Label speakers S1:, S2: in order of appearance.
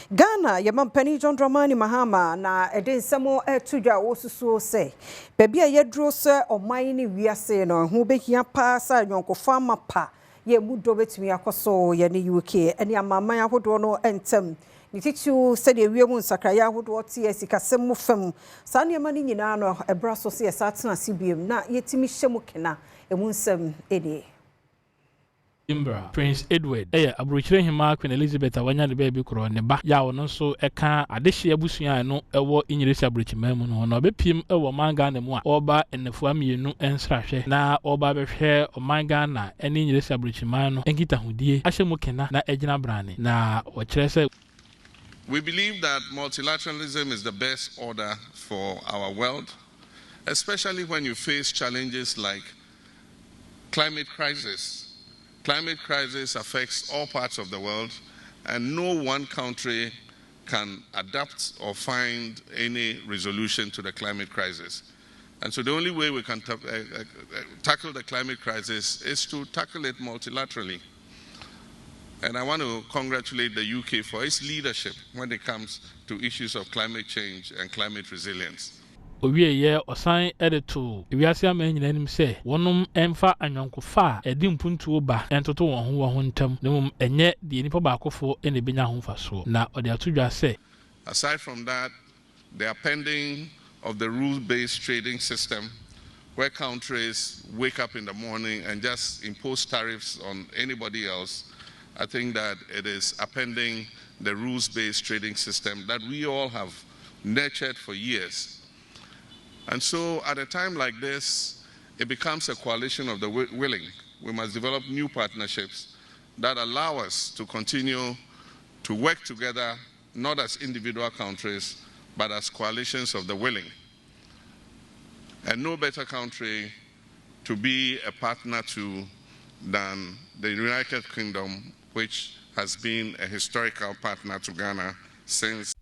S1: Ghana, Yamampani John Dramani Mahama, na eden samo tudwa wosusuo se. Baby a yedro se oman ni wiase no ho behia pa sa nyonkofo mapa ye mudo betumi akoso ye ne UK ene amaman ahodo no entem. Ni titu se de wiemu nsakraya ahodo tie sikasem mu fam. Sa ne ma ni nyina no ebra so se satena sibiem na yetimi hyemu kena emu nsem ede.
S2: Prince Edward abrochire hima Queen Elizabeth awanya de baby kro ne ba ya wono so eka adehye abusua no ewo inyiresi abrochima mu no na obepiem ewo manga na mu a oba enefua mienu ensrahwe na oba behwe omanga na eni inyiresi abrochima no enkita hodie ahyemu kena na egina brane na o kire se.
S3: We believe that multilateralism is the best order for our world, especially when you face challenges like climate crisis. Climate crisis affects all parts of the world, and no one country can adapt or find any resolution to the climate crisis. And so the only way we can tackle the climate crisis is to tackle it multilaterally. And I want to congratulate the UK for its leadership when it comes to issues of climate change and climate resilience.
S2: Owie ye osan editor wiase amanyina nim se wonum emfa anwonkofa edi mpuntuo ba entoto won ho ntam nemum enye de nipa baakofo ene benya ho faso na ode atodwa se.
S3: Aside from that, the appending of the rules-based trading system where countries wake up in the morning and just impose tariffs on anybody else, I think that it is appending the rules-based trading system that we all have nurtured for years. And so at a time like this, it becomes a coalition of the willing. We must develop new partnerships that allow us to continue to work together, not as individual countries, but as coalitions of the willing. And no better country to be a partner to than the United Kingdom, which has been a historical partner to Ghana since